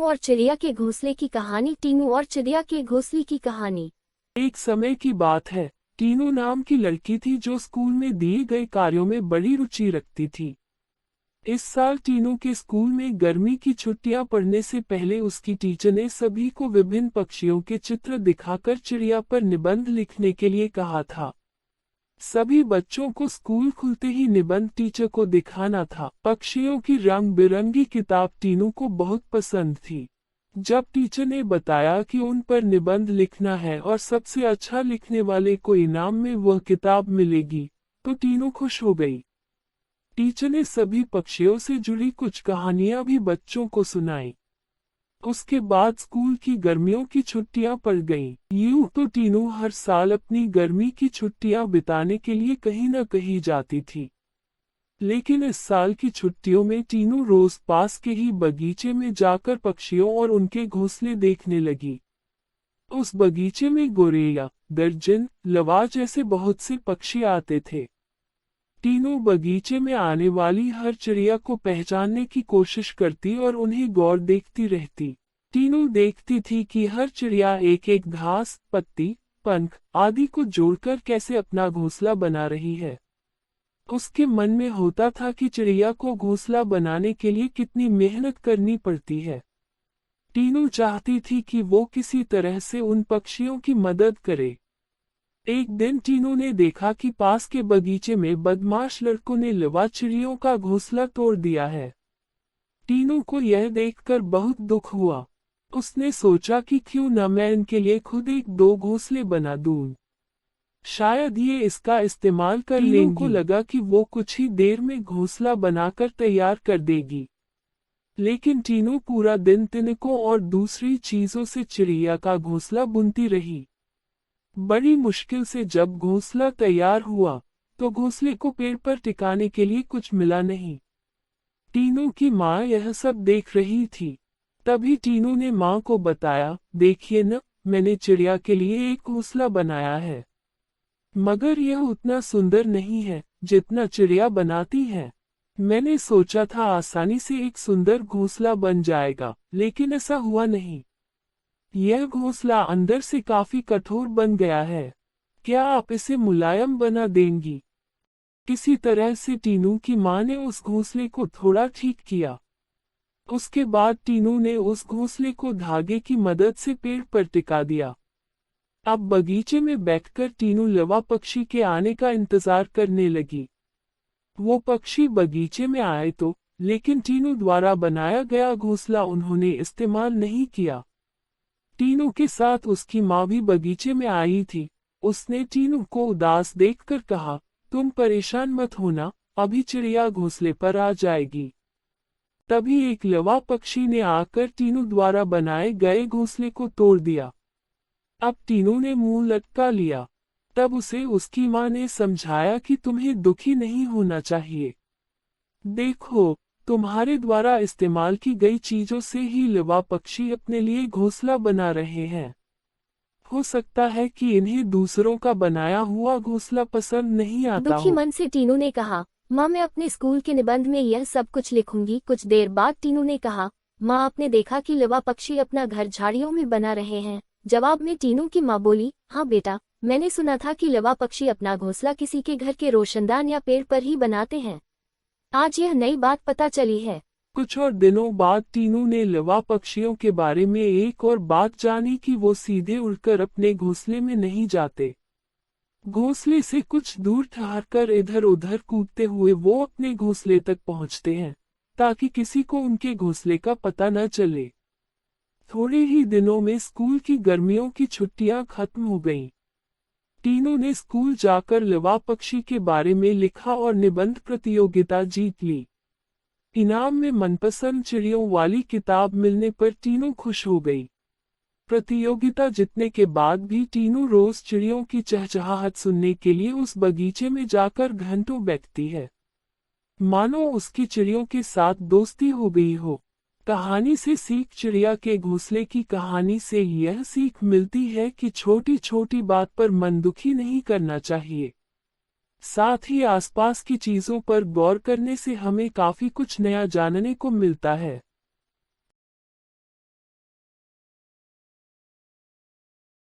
और चिड़िया के घोंसले की कहानी। टीनू और चिड़िया के घोंसले की कहानी। एक समय की बात है। टीनू नाम की लड़की थी जो स्कूल में दिए गए कार्यों में बड़ी रुचि रखती थी। इस साल टीनू के स्कूल में गर्मी की छुट्टियां पड़ने से पहले उसकी टीचर ने सभी को विभिन्न पक्षियों के चित्र दिखाकर चिड़िया पर निबंध लिखने के लिए कहा था। सभी बच्चों को स्कूल खुलते ही निबंध टीचर को दिखाना था। पक्षियों की रंग बिरंगी किताब टीनू को बहुत पसंद थी। जब टीचर ने बताया कि उन पर निबंध लिखना है और सबसे अच्छा लिखने वाले को इनाम में वह किताब मिलेगी, तो टीनू खुश हो गई। टीचर ने सभी पक्षियों से जुड़ी कुछ कहानियां भी बच्चों को सुनाई। उसके बाद स्कूल की गर्मियों की छुट्टियां पड़ गईं। यूं तो टीनू हर साल अपनी गर्मी की छुट्टियां बिताने के लिए कहीं न कहीं जाती थी, लेकिन इस साल की छुट्टियों में टीनू रोज पास के ही बगीचे में जाकर पक्षियों और उनके घोंसले देखने लगी। उस बगीचे में गोरैया, गर्जन, लवा जैसे बहुत से पक्षी आते थे। टीनू बगीचे में आने वाली हर चिड़िया को पहचानने की कोशिश करती और उन्हें गौर देखती रहती। टीनू देखती थी कि हर चिड़िया एक एक घास, पत्ती, पंख आदि को जोड़कर कैसे अपना घोंसला बना रही है। उसके मन में होता था कि चिड़िया को घोंसला बनाने के लिए कितनी मेहनत करनी पड़ती है। टीनू चाहती थी कि वो किसी तरह से उन पक्षियों की मदद करे। एक दिन टीनू ने देखा कि पास के बगीचे में बदमाश लड़कों ने लवा चिड़ियों का घोंसला तोड़ दिया है। टीनू को यह देखकर बहुत दुख हुआ। उसने सोचा कि क्यों न मैं इनके लिए खुद एक दो घोंसले बना दूं। शायद ये इसका इस्तेमाल कर लेंगी। टीनू को लगा कि वो कुछ ही देर में घोंसला बनाकर तैयार कर देगी। लेकिन टीनू पूरा दिन तिनकों और दूसरी चीजों से चिड़िया का घोंसला बुनती रही। बड़ी मुश्किल से जब घोंसला तैयार हुआ, तो घोंसले को पेड़ पर टिकाने के लिए कुछ मिला नहीं। टीनू की माँ यह सब देख रही थी। तभी टीनू ने माँ को बताया, देखिए न, मैंने चिड़िया के लिए एक घोंसला बनाया है, मगर यह उतना सुंदर नहीं है जितना चिड़िया बनाती है। मैंने सोचा था आसानी से एक सुंदर घोंसला बन जाएगा, लेकिन ऐसा हुआ नहीं। यह घोंसला अंदर से काफी कठोर बन गया है। क्या आप इसे मुलायम बना देंगी? किसी तरह से टीनू की माँ ने उस घोंसले को थोड़ा ठीक किया। उसके बाद टीनू ने उस घोंसले को धागे की मदद से पेड़ पर टिका दिया। अब बगीचे में बैठकर टीनू लवा पक्षी के आने का इंतजार करने लगी। वो पक्षी बगीचे में आए तो, लेकिन टीनू द्वारा बनाया गया घोंसला उन्होंने इस्तेमाल नहीं किया। टीनू के साथ उसकी माँ भी बगीचे में आई थी। उसने टीनू को उदास देखकर कहा, तुम परेशान मत होना, अभी चिड़िया घोंसले पर आ जाएगी। तभी एक लवा पक्षी ने आकर टीनू द्वारा बनाए गए घोंसले को तोड़ दिया। अब टीनू ने मुंह लटका लिया। तब उसे उसकी माँ ने समझाया कि तुम्हें दुखी नहीं होना चाहिए। देखो, तुम्हारे द्वारा इस्तेमाल की गई चीजों से ही लवा पक्षी अपने लिए घोंसला बना रहे हैं। हो सकता है कि इन्हें दूसरों का बनाया हुआ घोंसला पसंद नहीं आता दुखी हो। मन से टीनू ने कहा, माँ मैं अपने स्कूल के निबंध में यह सब कुछ लिखूंगी। कुछ देर बाद टीनू ने कहा, माँ आपने देखा कि लवा पक्षी अपना घर झाड़ियों में बना रहे हैं। जवाब में टीनू की माँ बोली, हाँ बेटा, मैंने सुना था कि लवा पक्षी अपना घोंसला किसी के घर के रोशनदान या पेड़ पर ही बनाते हैं। आज यह नई बात पता चली है। कुछ और दिनों बाद टीनू ने लवा पक्षियों के बारे में एक और बात जानी कि वो सीधे उड़कर अपने घोंसले में नहीं जाते। घोंसले से कुछ दूर ठहरकर इधर उधर कूदते हुए वो अपने घोंसले तक पहुंचते हैं, ताकि किसी को उनके घोंसले का पता न चले। थोड़े ही दिनों में स्कूल की गर्मियों की छुट्टियां खत्म हो गईं। टीनू ने स्कूल जाकर लवा पक्षी के बारे में लिखा और निबंध प्रतियोगिता जीत ली। इनाम में मनपसंद चिड़ियों वाली किताब मिलने पर टीनू खुश हो गई। प्रतियोगिता जीतने के बाद भी टीनू रोज चिड़ियों की चहचहाहट सुनने के लिए उस बगीचे में जाकर घंटों बैठती है, मानो उसकी चिड़ियों के साथ दोस्ती हो गई हो। कहानी से सीख। चिड़िया के घोंसले की कहानी से यह सीख मिलती है कि छोटी छोटी बात पर मन दुखी नहीं करना चाहिए। साथ ही आसपास की चीजों पर गौर करने से हमें काफी कुछ नया जानने को मिलता है।